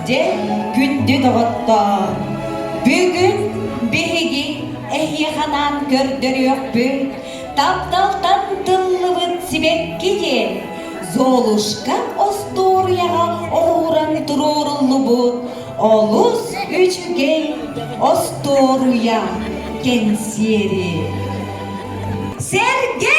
de gündü doğutta. Bugün bihigi ehyehanan gördürüyor bu. Taptaltan tıllıvıt sibek giyen. Zoluşka ostoriyaga oğuran dururullu bu. Olus üçgey ostoruya kensiyeri. Sergen!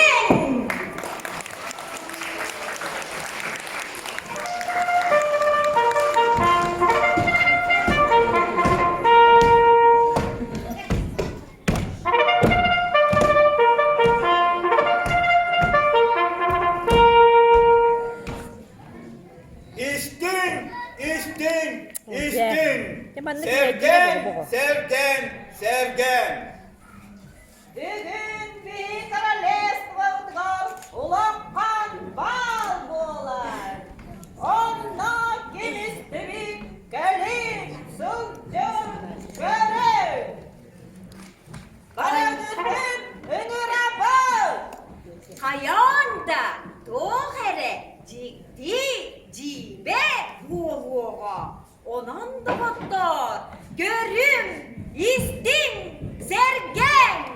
İstin. Sergen. Bugün bir kraliyetler ulakkan bal bolar. Onna gemisi gelin sucun görev. Karadüzün önüne bak. Hayanda doğere ciddi cibe vuvuğa onan da baktar görüm istin sergen.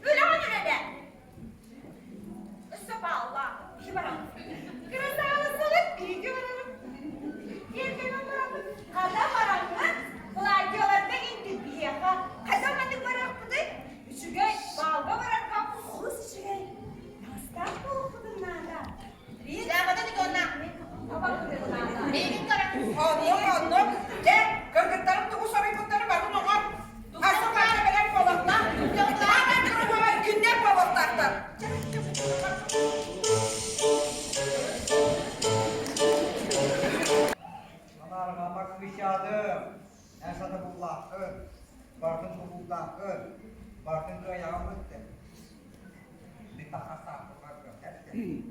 Öyle hani öyle. Sabahla. İyi bakalım. Kırasağlı salık. İyi ki varalım. Yerken varalım. Kada varalım. Kolay diyorlar da indi bir yaka. Kada mani varalım. Üçüge balga varalım. Kız üçüge. Nasıl bu okudun nada? Siapa tadi kona? Apa kudun nada? Ini karang. Onluk. Gırgırtlarım da usarı kutları var. Onu asıl kayda veren balıklar. Hemen kırmızı günler balıklardan. Alarma bak kışadım. En sana bullakın. Bakın bu bullakın. Bakın bu ayağımızdı. Bir takasa bakın. Hepsi.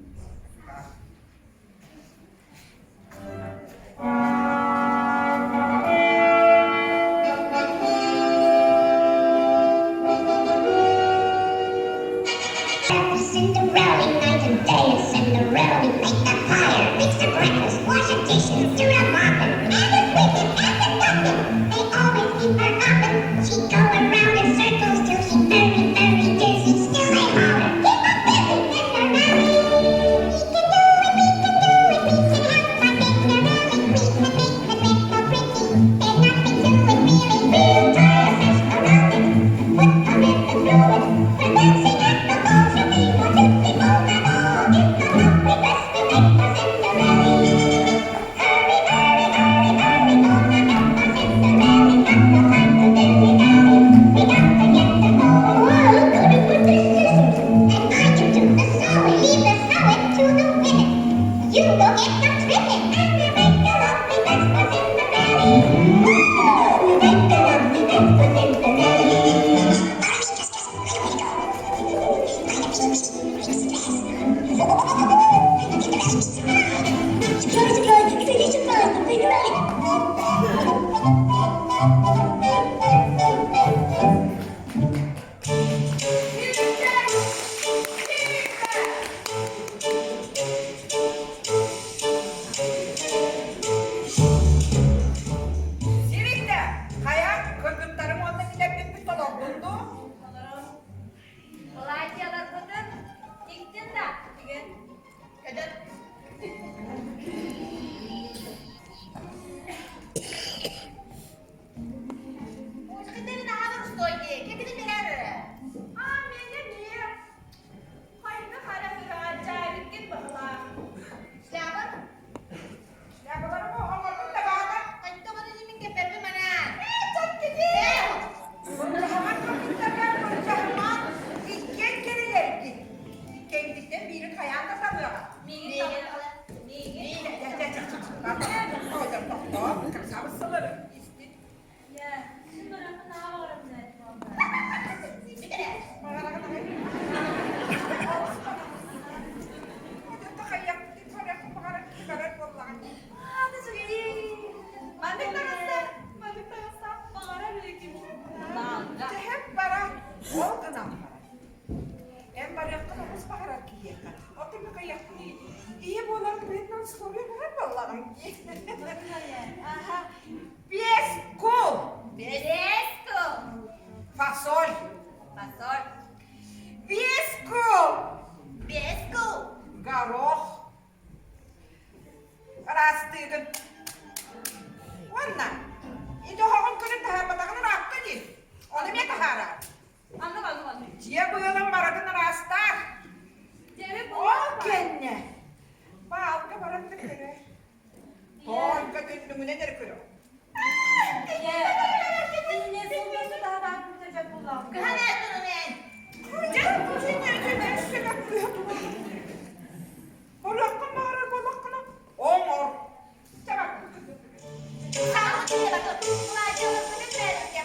Cinderella night and day is Cinderella. We make the fire, fix the breakfast, wash the dishes, do the mopping, and the sweeping and the dusting. They always keep her hopping. She go around in circles till she very, very dizzy. Still they holler, keep her busy, Cinderella. We can do it, we can do it, we can help our Cinderella. We can make the bed so pretty. There's nothing to it really. We'll try to fix the round put them in the fluid. We're dancing at the ball, so we go tootsie roll them all. Give them up with us, we make the Cinderella. Hurry, hurry, hurry, hurry, gonna make the Cinderella. Got no time to dilly-dally, we got to get the ball. Whoa, go to put the scissors, and I can do the sewing. Leave the sewing to the women. You go get the trimming, and we make the lovely best for Cinderella. We make the lovely best for Sivikte. Kayak gırgırtlarım onunla dileklik bir dolap buldu. Kolay diyorlar kudun. Diktin de. Bugün. Kadın. Müşterilerin ağır ustoydu. Kepini birer. Amin niye? Hayırlı hala acayip git bakalım. Siapa? Yapalarım o hamurun da bağlı. Ito ba din yung kepepe manan? Çok güzel. Koncahaman gırgırtlarlar koncahaman. İkken keriler git. İkken gitten biri kayağı kazanıyorlar. Migil tayo. Migil. Ya, sino na nakakaroon na ito? Ah, nasuli. Balik na kasa. Balik na kasa. Pangarap ulit yung bangga. Beresco. Fasol, Pastor. biesco, Beresco. garok, rastigin. Wannan, ito hakon ko rin tahan matakan na rakta din. O na may kahara. Ano ba? Diya ko yun ang maragan na rasta. Dere po. Okay niya. Paal ka parang nagkira. Paal ka din nungunan na nagkira. Kahana ito naman. Diyan ko siya niya siya na siya nagkira. Wala ka mahara, wala ka na. Ongor. Tsaka. Sama ko ba ito? Kumain ako sa pera.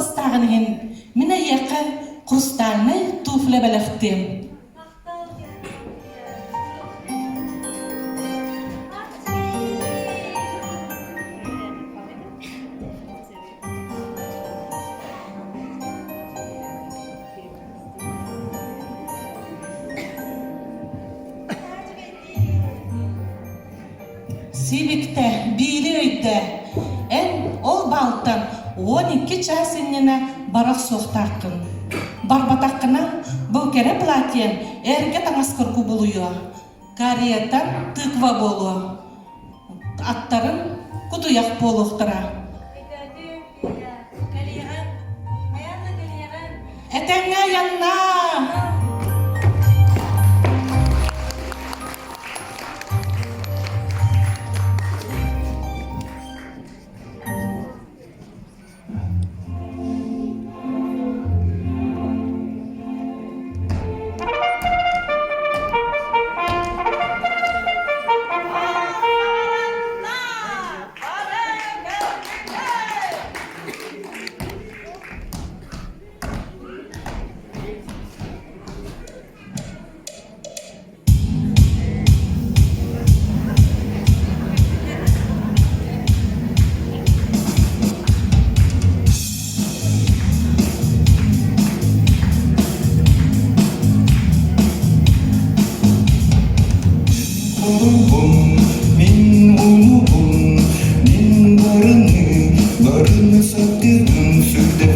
ыстағынығын, міне еқі құрсталны туфле біліқтім. Сибикте, бейли өйді, ол балтын 12 часыннена барақ соқтақын. Барбатаққына бұл кере платен әрге таңасқырку болуы. Кариеттан тыква болу. Аттарын кутуяқ болуқтыра. Әтәңе янна! Min unubum, min barını sattırdım sürdüm.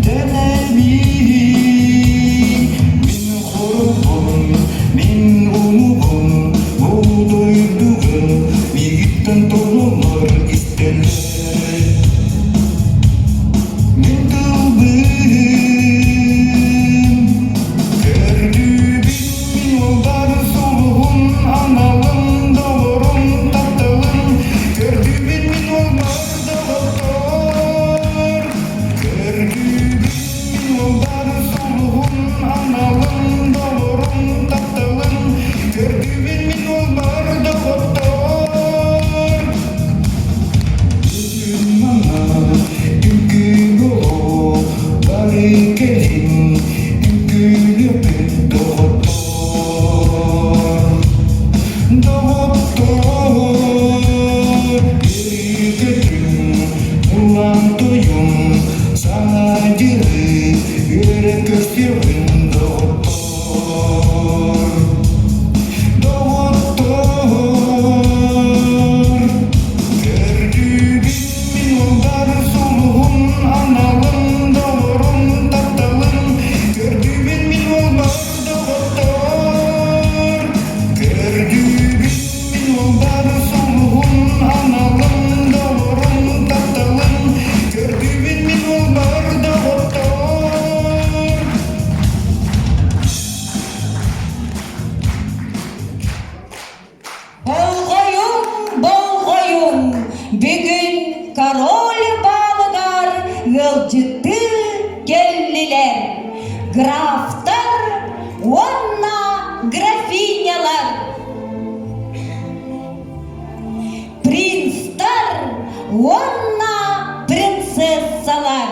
Denebi, min korubum, min unubum, bu duyduğum birlikten dolmalar isterler. Min kılbım, yollar soluğun analım doğrum tatlım gördüğümün yollar doktor gördüğümün yollar soluğun analım doğrum tatlım gördüğümün yollar doktor Gözüm ana dünkü yolu bari gelin dünkü yapıp doktor sana diri yürek gösterin doktor gördüğüm yollar soluğun analım doğrum tatlım gördüğüm yollar doktor gördüğüm yollar soluğun analım doğrum tatlım gördüğüm yollar doktor Болғойым, бүгін король балығар ғылжыты келлілер. Графтар, онна графинялар. Принстар, онна принцессалар.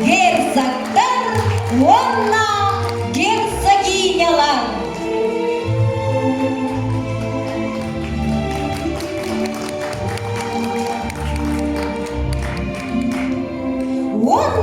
Герцогтар, онна герцогинялар. Он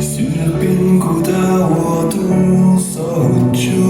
Sürpin kuda watu sojo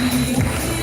Ой,